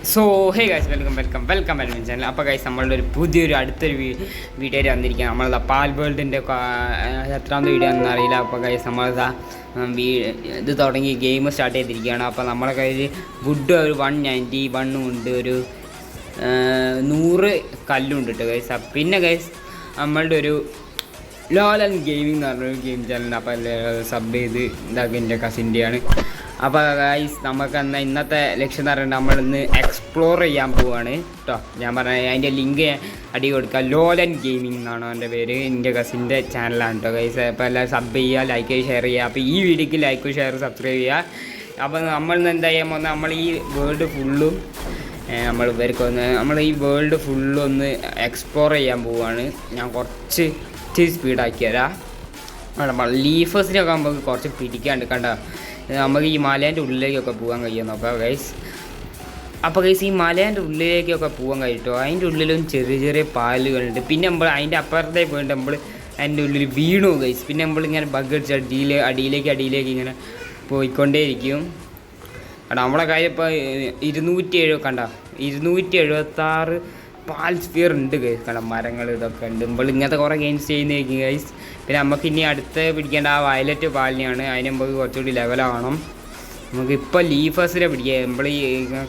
So hey guys welcome admin channel. അപ്പോൾ guys നമ്മളുടെ പുതിയൊരു അടുത്തൊരു വീഡിയോ വന്നിരിക്കുക. നമ്മളതാ പാൽ വേൾഡിൻ്റെ എത്രാമത്തെ വീഡിയോ ഒന്നും അറിയില്ല. അപ്പോൾ ഗൈസ് നമ്മളതാ ഇത് തുടങ്ങി ഗെയിം സ്റ്റാർട്ട് ചെയ്തിരിക്കുകയാണ്. അപ്പോൾ നമ്മളെ കയ്യിൽ വുഡ് ഒരു 191 ഉണ്ട്, ഒരു 100 കല്ലുണ്ട് കേട്ടോ ഗൈസ്. പിന്നെ ഗൈസ് നമ്മളുടെ ഒരു ലോലൻ ഗെയിമിംഗ് എന്ന് പറഞ്ഞൊരു ഗെയിം ചാനൽ. അപ്പോൾ സബ് ചെയ്ത് ഇതാക്കി എൻ്റെ കസിൻ്റെയാണ്. അപ്പോൾ ഗൈസ് നമുക്ക് എന്നാൽ ഇന്നത്തെ ലക്ഷ്യം എന്ന് പറയുന്നത് നമ്മളിന്ന് എക്സ്പ്ലോർ ചെയ്യാൻ പോവുകയാണ് കേട്ടോ. ഞാൻ പറഞ്ഞ അതിൻ്റെ ലിങ്ക് അടി കൊടുക്കുക. ലോലൻ ഗെയിമിംഗ് എന്നാണ് എൻ്റെ പേര്. എൻ്റെ കസിൻ്റെ ചാനലാണ് കേട്ടോ ഗൈസ്. അപ്പോൾ എല്ലാവരും സബ് ചെയ്യുക, ലൈക്ക് ഷെയർ ചെയ്യുക. അപ്പോൾ ഈ വീഡിയോക്ക് ലൈക്ക് ഷെയർ സബ്സ്ക്രൈബ് ചെയ്യുക. അപ്പോൾ നമ്മളിന്ന് എന്താ ചെയ്യാൻ പോകുന്നത്, നമ്മൾ ഈ വേൾഡ് ഫുള്ളും നമ്മൾ ഈ വേൾഡ് ഫുള്ളും ഒന്ന് എക്സ്പ്ലോർ ചെയ്യാൻ പോവുകയാണ്. ഞാൻ കുറച്ച് സ്പീഡാക്കി തരാം. നമ്മൾ ലീഫേഴ്സിനൊക്കെ നമുക്ക് കുറച്ച് പിടിക്കാണ്ട് കണ്ട നമുക്ക് ഈ മലേൻ്റെ ഉള്ളിലേക്കൊക്കെ പോകാൻ കഴിയും നോക്കാം ഗൈസ്. അപ്പോൾ ഗൈസ് ഈ മലേൻ്റെ ഉള്ളിലേക്കൊക്കെ പോകാൻ കഴിയുമോ. അതിൻ്റെ ഉള്ളിലും ചെറിയ പാലുകളുണ്ട്. പിന്നെ നമ്മൾ അതിൻ്റെ അപ്പുറത്തേക്ക് പോയിട്ട് നമ്മൾ അതിൻ്റെ ഉള്ളിൽ വീണു ഗൈസ്. പിന്നെ നമ്മളിങ്ങനെ ബഗ് അടിച്ച് അടിയിലേക്ക് ഇങ്ങനെ പോയിക്കൊണ്ടേയിരിക്കും. കാരണം നമ്മളെ കാര്യം ഇപ്പോൾ 207 കണ്ട 276 പാൽ സ്ഫിയർ ഉണ്ട് ഗൈസ്. കാരണം മരങ്ങൾ ഇതൊക്കെ ഉണ്ട്. നമ്മൾ ഇങ്ങനത്തെ കുറേ ഗെയിംസ് ചെയ്യുന്നതായിരിക്കും ഗൈസ്. പിന്നെ നമുക്ക് ഇനി അടുത്ത് പിടിക്കേണ്ട ആ വയലറ്റ് പാലിനെയാണ്. അതിന് നമുക്ക് കുറച്ചുകൂടി ലെവലാവണം. നമുക്കിപ്പോൾ ലീഫേഴ്സിനെ പിടിക്കുക. നമ്മൾ ഈ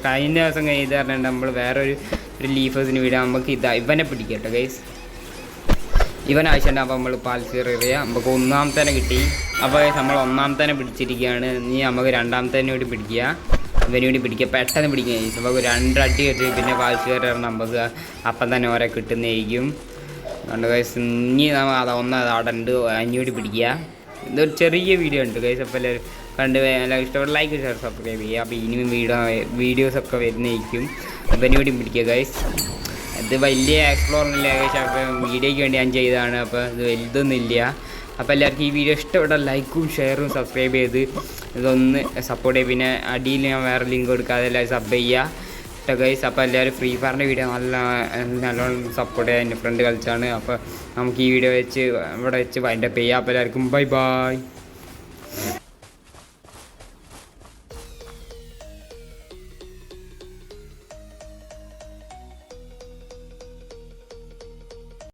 കഴിഞ്ഞ ദിവസം ഇത് പറഞ്ഞിട്ട് നമ്മൾ വേറൊരു ലീഫേഴ്സിന് വിടാം. നമുക്ക് ഇവനെ പിടിക്കുക കേട്ടോ ഗൈസ്. ഇവൻ ആവശ്യമുണ്ട്. അപ്പോൾ നമ്മൾ പാൽ സ്ഫിയർ എറിയുക. നമുക്ക് ഒന്നാമത്തേനെ കിട്ടി. അപ്പോൾ നമ്മൾ ഒന്നാമത്തേനെ പിടിച്ചിരിക്കുകയാണ്. ഇനി നമുക്ക് രണ്ടാമത്തേനെ കൂടി പിടിക്കുക. ഇവന് വേണ്ടി പിടിക്കുക. പെട്ടെന്ന് പിടിക്കുക. നമുക്ക് 2 അടി വെച്ച് പിന്നെ പാൽ സ്ഫിയർ നമുക്ക് അപ്പം തന്നെ ഓരോ കിട്ടുന്നതായിരിക്കും. അതുകൊണ്ട് ഗൈസ് ഇനി അവിടെ ഉണ്ട്. അഞ്ഞൂടി പിടിക്കുക. ഇതൊരു ചെറിയ വീഡിയോ ഉണ്ട് ഗൈസ്. അപ്പോൾ എല്ലാവരും കണ്ട് എല്ലാവരും ഇഷ്ടപ്പെട്ട ലൈക്ക് ഷെയർ സബ്സ്ക്രൈബ് ചെയ്യുക. അപ്പോൾ ഇനിയും വീഡിയോസൊക്കെ വരുന്നതായിരിക്കും. അപ്പം കൂടി പിടിക്കുക ഗൈസ്. ഇത് വലിയ എക്സ്പ്ലോറില്ല ഗൈസ്. അപ്പോൾ വീഡിയോയ്ക്ക് വേണ്ടി ഞാൻ ചെയ്തതാണ്. അപ്പോൾ ഇത് വലുതൊന്നുമില്ല. അപ്പോൾ എല്ലാവർക്കും ഈ വീഡിയോ ഇഷ്ടപ്പെട്ട ലൈക്കും ഷെയറും സബ്സ്ക്രൈബ് ചെയ്ത് ഇതൊന്ന് സപ്പോർട്ട് ചെയ്യുക. പിന്നെ അടിയിൽ ഞാൻ വേറെ ലിങ്ക് കൊടുക്കാതെ എല്ലാവരും സബ് ചെയ്യുക കേട്ടോ ഗൈസ്. അപ്പോൾ എല്ലാവരും ഫ്രീ ഫയറിൻ്റെ വീഡിയോ നല്ലോണം സപ്പോർട്ട് ചെയ്യുക. എൻ്റെ ഫ്രണ്ട് കളിച്ചാണ്. അപ്പോൾ നമുക്ക് ഈ വീഡിയോ ഇവിടെ വെച്ച് വൈൻഡപ്പ് ചെയ്യാം. അപ്പോൾ എല്ലാവർക്കും ബൈ.